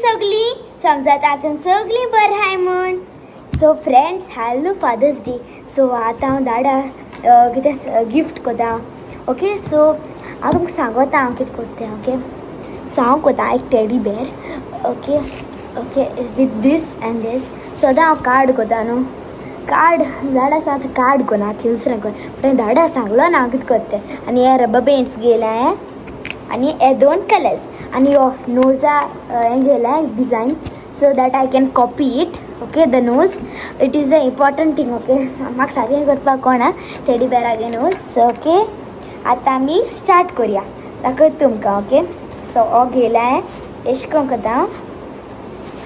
सगळी समजत आता सगळी बरं आहे म्हण. So friends hello father's day. So आतां हांव धाडा कितें गिफ्ट कोता. ओके सो हांव तुमकां सांगता हांव कितें कोत्तें. ओके सो हांव कोता एक teddy bear. Okay okay with this and this. सदां हांव कार्ड कोता न्हू. कार्ड धाडा आसा आतां कार्ड कोना दुसरें कोन पण धाडा सांगलो ना हांव कितें कोत्तें. आनी हे रबर पेंट्स घेयला हें आनी हे 2 कलर्स आनी हो नोजा हें घेयला design so that I can copy it. Okay the nose it is the important thing. Okay म्हाका सारकें करपाक कोणा टेडी बेरागे नोज. ओके आतां आमी स्टार्ट करुया. दाखयता तुमकां. ओके सो हो घेयला हें एशें कोन्न कोता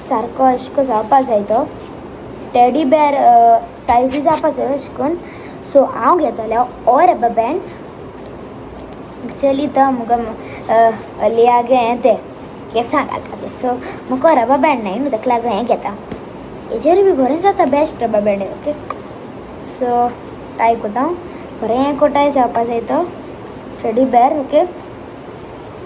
सारको एशें को जावपा जाय तो टेडी बेर सायजी जावपा जाय अशें करून. सो हांव घेतलें हो रबर बँड. एक्चुअली तो मुगो लियागे हें तें केंसां घालपाचें सो म्हाका रबर बँड नाय न्हू ताका लागून हें घेता. हेजेर बी बरें जाता best rubber band. Okay so tie कोता बरें कोटाय जावपा जाय तो टेडी बेर. ओके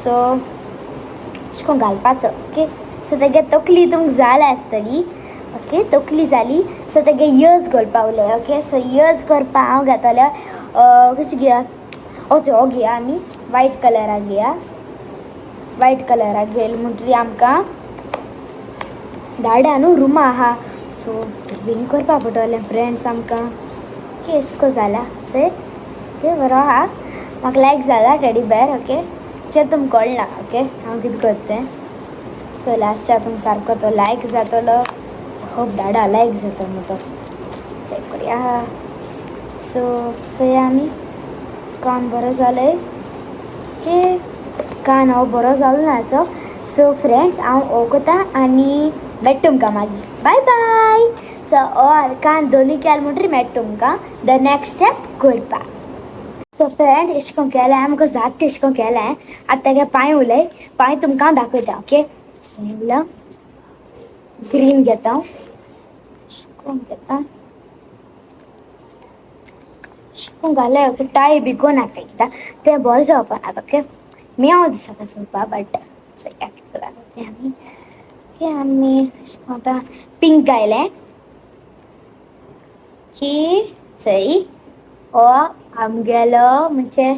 सो अशें करून घालपाचो. ओके सो तेगे तकली तुमकां जालें आसतली. ओके तकली जाली सो तेगे इयर्स घालपा उरले. ओके सो इयर्स करपा हांव घेतलें कशें घेया हो घेया आमी वायट कलराक घेया. वायट कलराक घेयला म्हणटरी आमकां धाडा न्हू रुमा आहा सो बीन करपा पडटलें फ्रेंड्स आमकां. ओके एशें को जाला चोय. ओके बरो आहा म्हाका लायक जाला टेडी बेर. ओके चल तुमकां कळना ओके हांव कितें करतें. सो लास्टाक तुमकां सारको तो लायक जातलो. होप धाडा लायक जाता न्हू तो. चॅक करुया. सो चोया आमी कान बरो जालें. ओके कान हांव बरो जालो ना असो. सो फ्रेंड्स हांव हो कोता आनी मेट तुमकां मागीर बाय बाय. सो हो कान दोनूय केले म्हणटरी मेट तुमकां द नेक्स्ट स्टेप करपाक. सो फ्रेंड एशें कोन्न केलें आमकां जाता तेशें कोन्न केलें. आतां तेगे पांय उलय पांय तुमकां हांव दाखयता. ओके सो उरला ग्रीन घेता एशें कोन्न घेता एशें घालें. ओके टाय बी कोनाका कित्याक तें बरें जावपा ना. ओके मेव दिसता चोवपा बट चोया कितें घालता आमी. ओके आमी एशें कोन्न आतां पिंक घायलें की चोय हो आमगेलो म्हणजे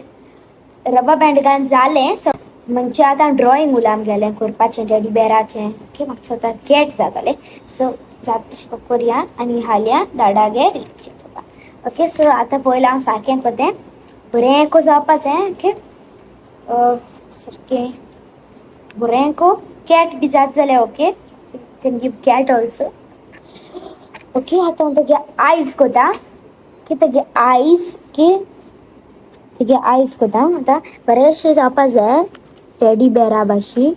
रबर बँड घालून जालें. सो म्हणजे आतां ड्रॉइंग उरलां आमगेलें करपाचें टेडी बेराचें. ओके म्हाका आतां कॅट जातालें सो जाता तशें करुया आनी हालया धाडागे रिलीचें चोवपा. ओके सो आतां पयलें हांव सारकें कोतें बरें को जावपा जाय. ओके सारकें बरें को कॅट बी जाता जाल्यार okay can give cat also. Okay आतां तेगे आयज कोता की तेगे आयज की तेगे आयज कोता आतां बरेंशें जावपा जाय टेडी बेरा भाशी.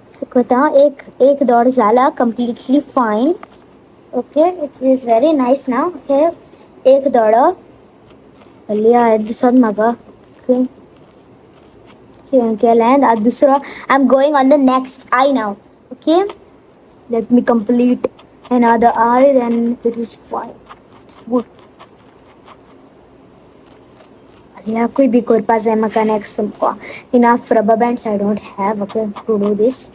सो कोता एक दोड जाला completely fine. Okay it is very nice now. Okay एक दोडो लिया दिसोत म्हाका. ओके केलें आतां दुसरो I am going on the next eye now. Okay let me complete another eye then it is fine. It's good. याकूय बी करपा जाय म्हाका नेक्स्ट सामको enough rubber bands I don't have. Okay to do this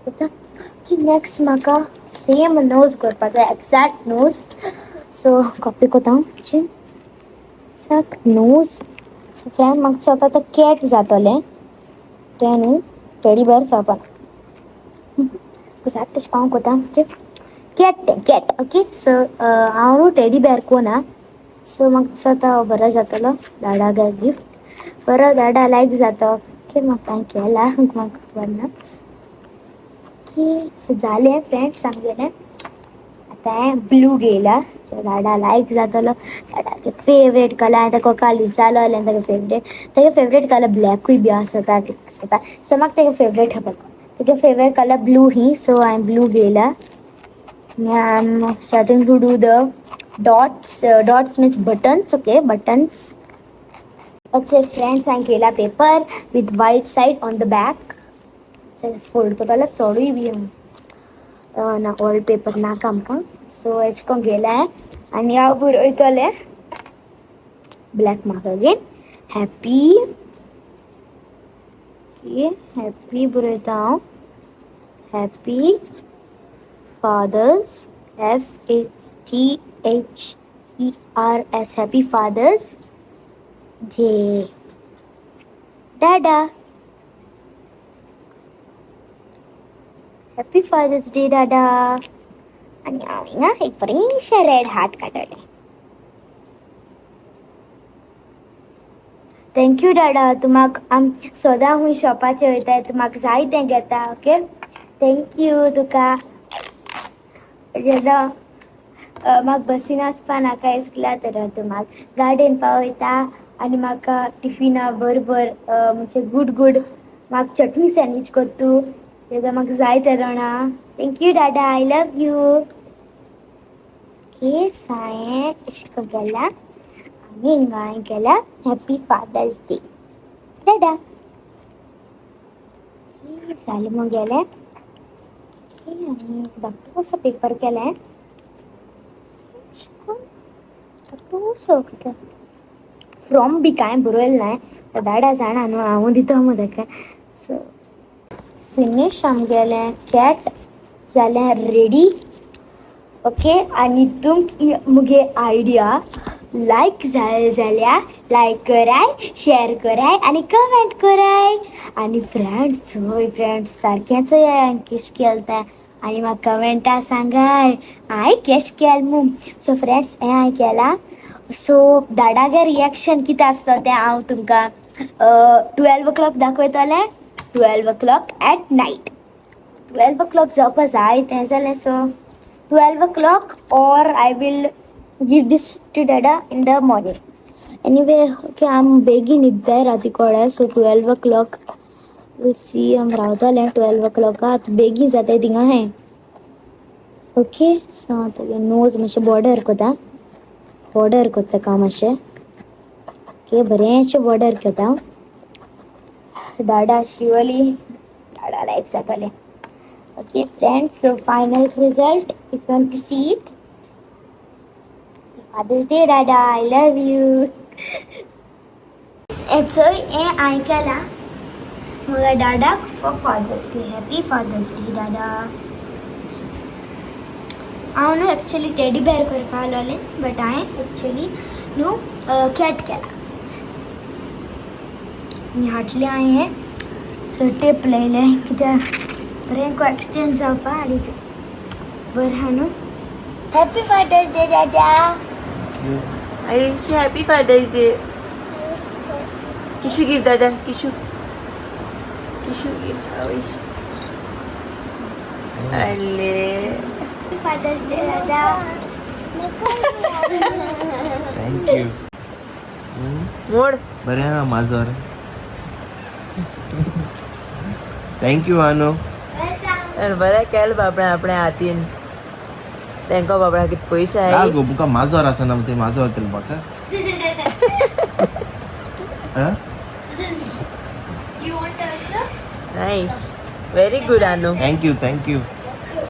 की next म्हाका same nose करपा जाय एक्झॅक्ट नोज. सो कॉपी कोता एक्झॅक्ट नोज. सो फ्रेंड म्हाका चोता तो कॅट जातोलें तें न्हू टेडी बेर जावपा ना. जाता तशें हांव कोता म्हणजे कॅट तें कॅट. ओके सो हांव न्हू टेडी बेर कोना सो म्हाका चोता बरो जातलो धाडागे गिफ्ट. बरो धाडा लायक जाता. ओके म्हाका हांवें केला म्हाका खबर ना. ओके सो जालें फ्रेंड्स आमगेलें. आतां हांवें ब्लू घेयला धाडा लायक जातलो. धाडागे फेवरेट कलर हांवें तेका काली जालोलें तेगे फेवरेट कलर ब्लॅकूय बी आसता कितें आसता. सो म्हाका तेगे फेवरेट खबर तेगे फेवरेट कलर ब्लू ही. सो हांवें ब्लू घेयला आनी I am starting to do the dots. Dots means buttons. Okay buttons. Okay friends हांवें घेयला paper with white side on the back. Fold करतलो चोडूय बी ना ऑल्ड पेपर नाका आमकां. सो एशें कोन्न घेयलें आनी हांव बरोयतलें black mark again happy okay happy बरयता हांव happy father's FATHERS happy father's day डाडा हॅपी फादर्स डे डाडा आणि हांवें ना एक बरेंशें रेड हार्ट काडले थँक्यू डाडा तूं म्हाका सदां खूंय शॉपाचेर वयता तूं म्हाका जाय तें घेता ओके थँक्यू तुका जेन्ना म्हाका बसीन वचपा नाका इसकला तर तूं म्हाका गाडयेन पावयता आनी म्हाका टिफिना बरोबर म्हणजे गूड म्हाका चटणी सँडवीच करता तूं तेन्ना म्हाका जाय तें जाणा थँक्यू डाडा आय लव यू ओके हांवें अशें करून केला आनी हिंगा हांवें केला हॅपी फादर्स डे डाडा जालें मुगेलें आनी धाकटो कसो पेपर केलें फ्रॉम बी कांय बरयलें ना डाडा जाणा न्हू हांव दिता मू ताका सो फिनीश आमगेलें कॅट जालें रेडी ओके आनी तुमकां मुगे आयडिया लायक जाल्यार लायक कराय शेअर कराय आनी कमेंट कराय आनी फ्रेंड्स सारकेंच हांवें केश केलें तें आनी म्हाका कमेंटा सांगाय हांवें केश केलें मू सो फ्रेंड्स हें हांवें केलां सो डाडागे रिएक्शन कितें आसता तें हांव तुमकां 12 o'clock दाखयतलें 12 o'clock eight night 12 o'clock जावपा जाय तें जालें so 12 o'clock or I will give this to Dada in the morning. Anyway, okay, I'm begging it there at the corner, so 12 o'clock. We'll see, I'm रावतलें 12 o'clock. बेगीन जाता थिंगा हें. Okay, so तेगे नोज मातशें बॉर्डर कोत्ता मातशें. Okay, बरेंशें border कोत्ता. Dada शिवली Dada लायक जातलें. Okay, friends, so final result, if you want to see it. Father's Day, Dada, I love you. It's so I kala Mula Dada for Father's Day. Happy Father's Day, Dada. I know actually teddy bear करपा लागलें, but I actually no cat kala. मी हाटले आये हैं, so tape लायलें कित्याक बरें को extend जावपा आनी बरें हा न्हू. Happy Father's Day, Dada. I wish you happy Father's Day. Kishu give Dada. Kishu give. I wish. Alle. Happy Father's Day, Dada. Thank you मोड. बरें ना माजोर थँक यू अनु आणि बरें केलें बाबा आपणे हातीन. तांकां बाबा कितें पयशे आहाय. गो बुका माजोर आसना ते माजोर केलें म्हाका You want also? Nice. Very good अनु. थँक यू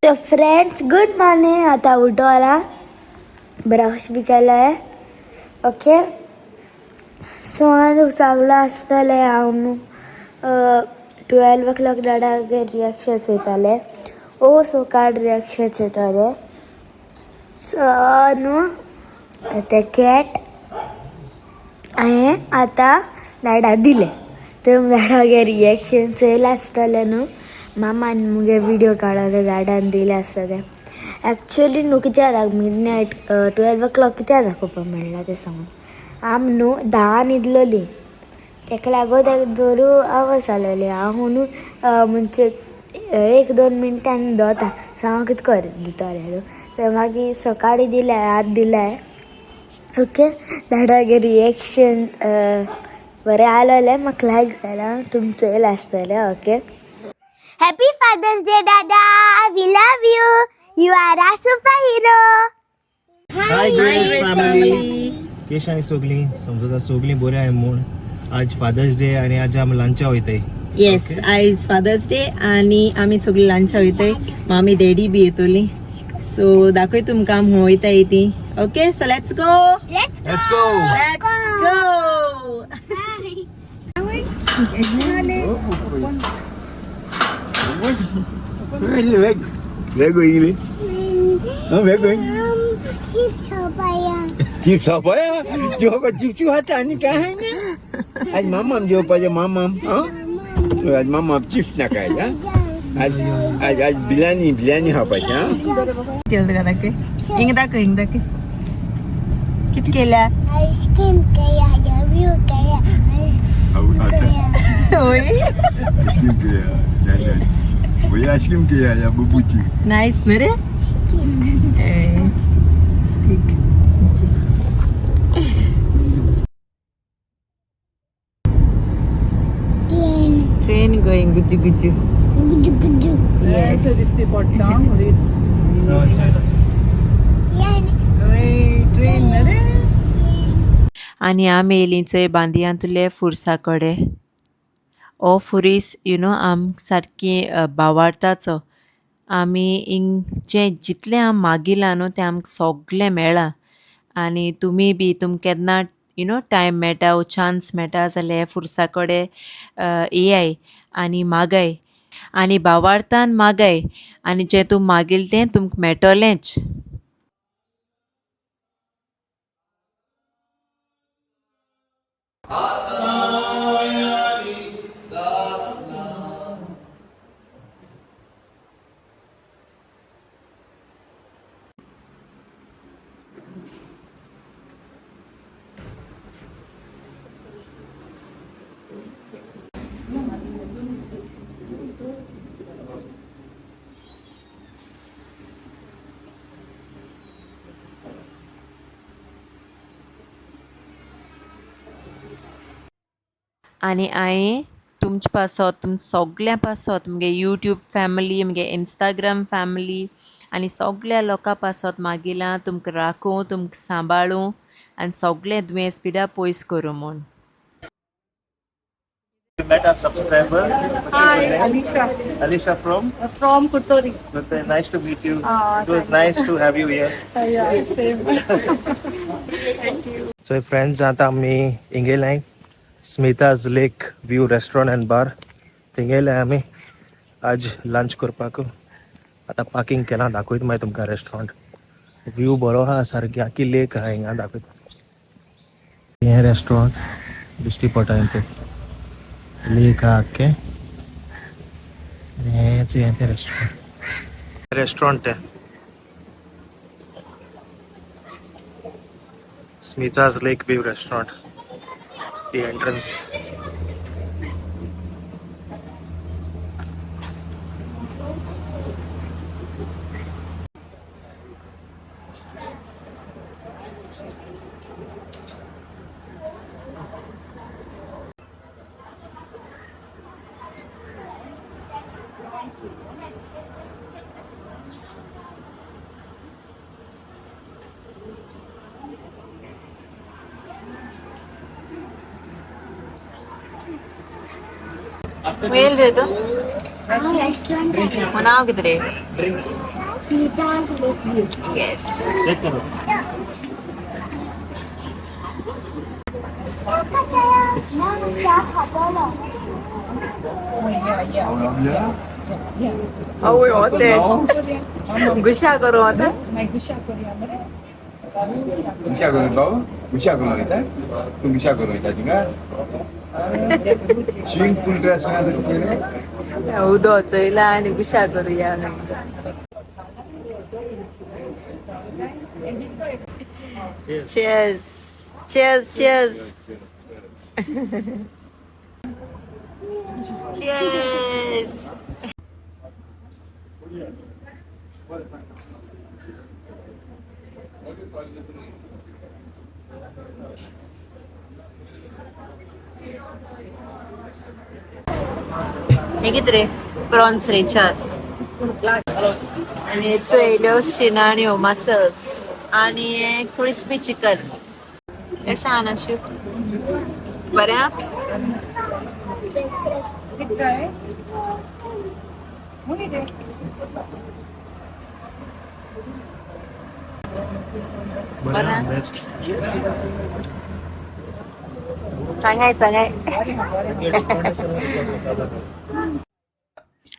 तो फ्रेंड्स गुड मॉर्निंग आता उठवला ब्रश बी केलाय ओके सो हांव सांगला आसतलें हांव न्हू 12 o'clock डाडागे रिएक्शन्स येताले सो कार्ड रिएक्शन्स येताले सो न्हू ते कॅट हांवें आतां डाडा दिलें तर डाडागे रिएक्शन्स येयले आसतले न्हू मामान मुगे व्हिडिओ काडले डाडान दिले आसता ते एक्चुअली न्हू कित्याक मिडनायट 12 o'clock कित्याक दाखोवपाक मेळना तें सांगून आम न्हू 10 न्हिदलोली तेका लागून तेका जोरू आवाज जालोली हांव न्हू म्हणजे 1-2 मिनटांनी दोता सो हांव कितें कर दितलें न्हू तर मागीर सकाळीं दिलें आत दिलें ओके डाडागे रिएक्शन बरें आलोलें म्हाका लायक जालां तुमचो येयलें आसतलें okay Happy Father's Day, Dada. We love you. You are a superhero. Hi Grace family केश आनी सगलीं समजता सगलीं बरें आहाय म्हूण आज फादर्स डे आनी आज आमी लंचा वयताय येस आयज फादर्स डे आणि आम्ही सगळी लंचा वयताय मामी डॅडी बी येतली सो दाखय तुमकां आमी वयताय ती okay so let's go let's go let's go Where going ini? Where going? Chips हो पाया Chips apa ya? Jual apa chips hata ni kahanya? Aj mamam jual apa je mamam? Aj mamam chips nak ya? Aj bilani apa ya? केलं का दाखवे इंग दाखव किती केल्या ice cream कया you कया होय Aiskrim ke ya? Jangan. Boleh aiskrim ke ya? Ya berbuci. Nice ना रे स्टिक ट्रेन गोइंग गुजू गुजू गुजु गुजु येस आणि आमी येयली चोय बांदियांतुले फुरसा कडे ओ फुरीस आम सारकी बावारताचो आमी हिंग जें जितलें आम मागिलां न्हू तें आमकां सोगलें मेळ्ळां आनी तुमी बी तुमकां केन्ना टायम मेळटा वो चान्स मेळटा जाल्यार हे फुरसा कडेन येयाय आनी मागाय आनी बावार्थान मागाय आनी जें तूं मागील तें तुमकां मेळटलेंच आनी हांवें तुमचे पासत तुम सगल्या पासत मुगे यूट्यूब फॅमिली मुगे इंस्टाग्राम फॅमिली आनी सगल्या लोकां पासत मागिलां तुमकां राखूं तुमकां सांबाळूं आनी सगलें दुयेंस पिड्या पयस करूं म्हूण We met our subscriber. Hi, Alisha. Alisha from. From Kuttori. Okay, nice to meet you. It was nice to have you here. Yeah, same. So friends, आता आम्ही इंगेलाय स्मिताज लेक व्यू रेस्टॉरंट अँड बार थिंगेलाय आम्ही आज लंच करपाक आता पार्किंग केला दाखयत मागीर तुमकां रेस्टॉरंट व्यू बरो आहा सारकी आखी लेक आहा हिंगा दाखयत हें रेस्टॉरंट दिश्टी पडटा हेंचें लेक आहा आख्खें आनी हें तें रेस्टॉरंट तें स्मिताज लेक व्यू रेस्टॉरंट the entrance. वेल रे तो रेस्टोरेंट नाव कितें रे सीताज लेक व्यू येस चेक करो आवय होते गुशा करू आता Bisa gulung kau? Bisa gulung kita? Tu bisa gulung kita juga. Swimming pool dress ना तो किती? उदो चयला आनी गुशा करूया cheers cheers cheers cheers हे कितें रे प्रॉन्स रे चार आनी हेचो येयल्यो शिनाण्यो मसल्स आनी हे क्रिस्पी चिकन कशें आहा नाशू बरें आहा बरें आहा? सांगाय सांगाय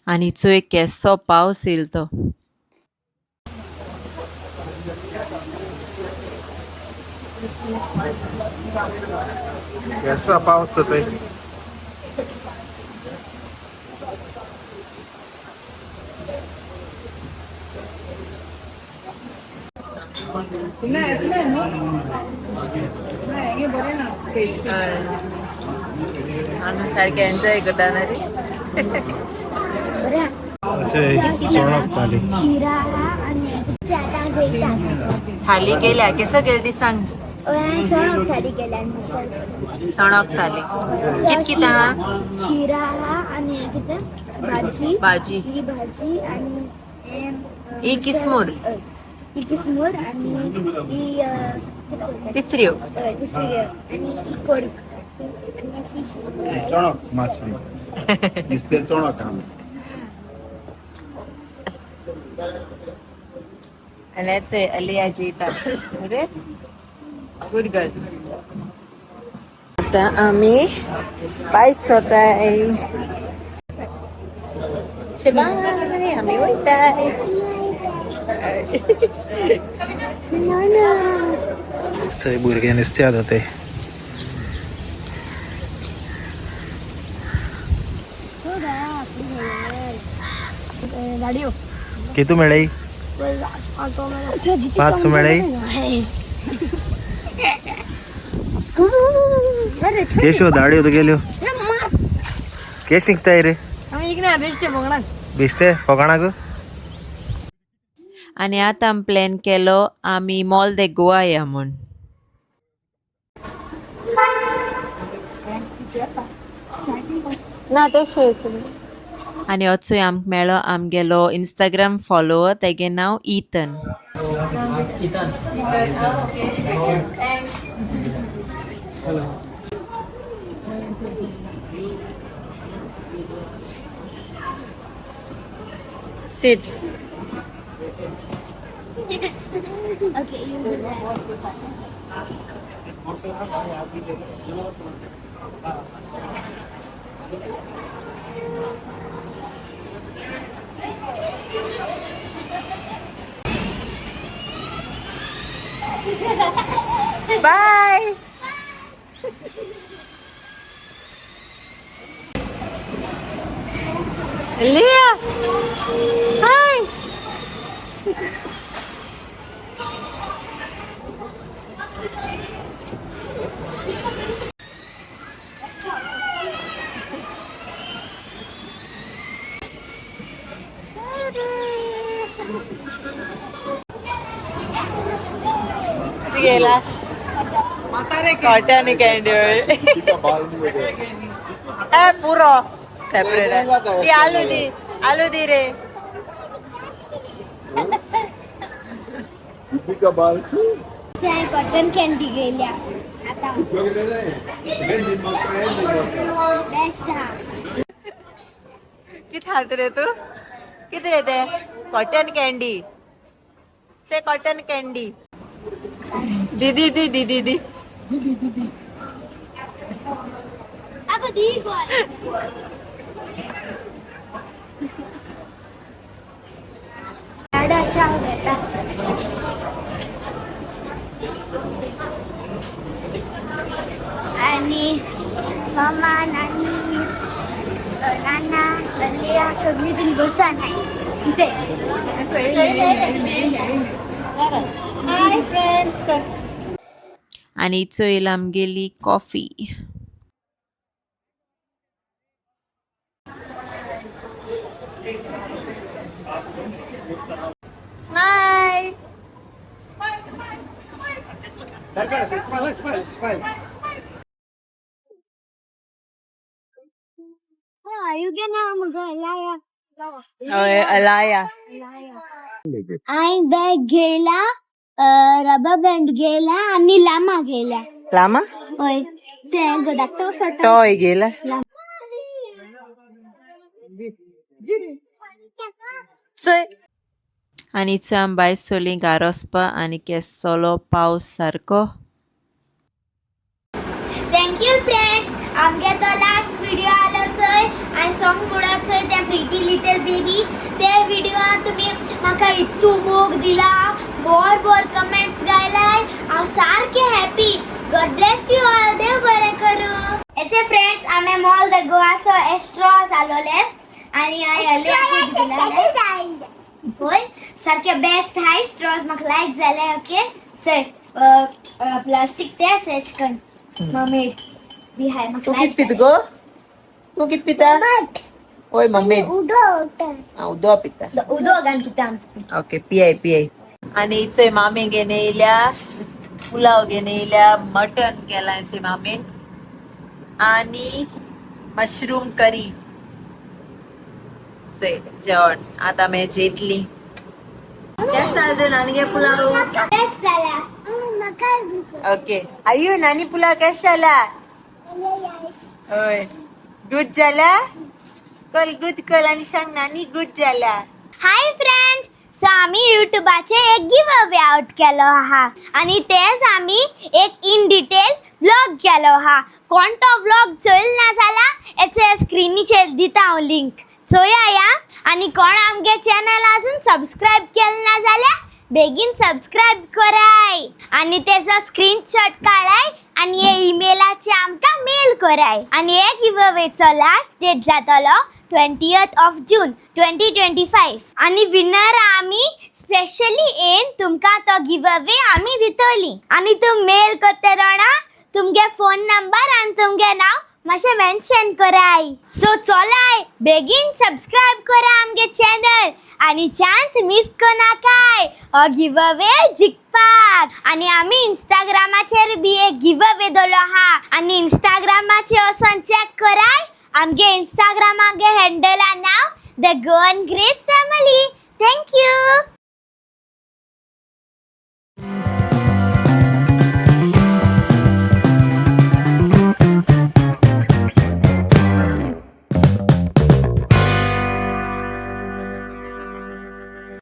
आणि चोय केसो पावस येईल तो Kesa paus to te. आम्ही सारखे एन्जॉय करता ना रे सोणक थाली. शिराळा आणि आता जेवतात. थाली केल्या कसं केली ती सांग चणक थाली केल्या मिसळ चणक थाली कित किता शिराळा आणि कितें भाजी भाजी ही भाजी आणि ही किसमूर ही किसमूर आणि ही कितें म्हणटात? तिसऱ्यो तिसरी आणि ही कडी आणि फिश चणक मासे नुस्तें चणक आमी आणि अलिया जेता अरे गुड गर्ल आता आम्ही पायस होताय शिबाय आम्ही वयताय थंय भुरगे नुस्तें खाता ते. गाडयो कितू मेळ्ळी? 500 मेळ्ळी? केशो धाड्यो तो गेल्यो केश निघताय रे बिश्टे फोकाणाक. आणि आता आमी प्लॅन केलो आमी मॉल दे गोवा या म्हूण ना तशें आणि होचोय आमक मेळ्ळो आमगेलो इंस्टाग्राम फॉलोवर तेगे नांव इथन Sit. Okay, you do that. Bye. Leah. Hi. गेला कॉटन कॅन्डी पुरो सेपरेट ती आलू दी रे कॉटन कॅन्डी गेल्या आता बेस्ट हा किती खात रे तू किती रे ते कॉटन कॅन्डी से कॉटन कॅन्डी दीदी दी दीदी दी अगं दी गोल लाडाच्या घेता आणि मामा नानी नाना लिया सगळी जण बसा नाही हाय फ्रेंड्स आणि चोयल आमगेली coffee smile you get now Laya. Alaya I bag गेला रबर बँड गेला आणि लामा गेला लामा होय ते धाकटो सट टॉय गेला चोय आणि चोय बाय सोली गारोसपा आणि केसोलो पावस सारको थँक थँक्यू फ्रेंड्स. आमगे तो लास्ट व्हिडिओ आलो चोय आनी सॉंग म्हणत चोय ते प्रिटी लिटल बेबी ते व्हिडिओआन तुम्ही म्हाका इतू मोग दिला, बोर कमेंट्स गायलाय. हांव सारके happy. God bless you all. देव बरें करूं. एचे फ्रेंड्स आमी मॉल द गोवाचो एस्ट्रॉस आलोले आनी होय सारखे बेस्ट हाय स्ट्रॉस म्हाका लायक जाले. ओके चल प्लास्टीक तेच एचकन ममेड बी हाय म्हाका तू लायक कित पिता गो? तू कित पिता? ओय मम्मी उदो पिता. उदो घान पिता. ओके पियाय. आणि चोय मामी घेवन येयल्या पुलाव घेवन येयल्या, मटन केलाय चोय मामीन आणि मशरूम करी चोय जेवण. आता मी जेतली. केस जाले नानगे पुलाव. बेस्ट जाला. ओके आयु नानी पुलाव केस जाला? होय गुड जाला. कल गुड कल आणि सांग नानी गुड जाला. Hi friends. सो आम्ही युट्यूबाचे एक गिव अवे आउट केलो आहा आणि तेच आम्ही एक इन डिटेल व्लॉग केलो आहा. कोणतो व्लॉग चोयल ना जाला याचे स्क्रीनीचेर दिता हांव लिंक. चोया या आणि कोण आमगे चॅनल अजून सबस्क्राईब केलं ना जाल्यार बेगीन सबस्क्राईब कराय आणि त्याचा स्क्रीनशॉट काढाय आणि हे ईमेलाचे आमकां मेल कराय. आणि हे गिव अवेचो लास्ट डेट जातलो 20th of June 2025 आणि विनर आम्ही स्पेशली येन तुमका तो गिव अवे आम्ही दितली. आणि तुम मेल करते राहणा तुमगे फोन नंबर आणि तुमगे नाव मातशें मेन्शन कराय. सो चलाय बेगीन सबस्क्राईब करा आमगे चॅनल आणि चान्स मिस कोनाकाय हो गिव अवे जिखपाक. आणि आम्ही इंस्टाग्रामाचेर बी एक गिव अवे दवरलो आहा आणि इंस्टाग्रामाचेर वचून चेक कराय. आमगे इंस्टाग्रामागे हँडला नाव the Goan Grace family. Thank you.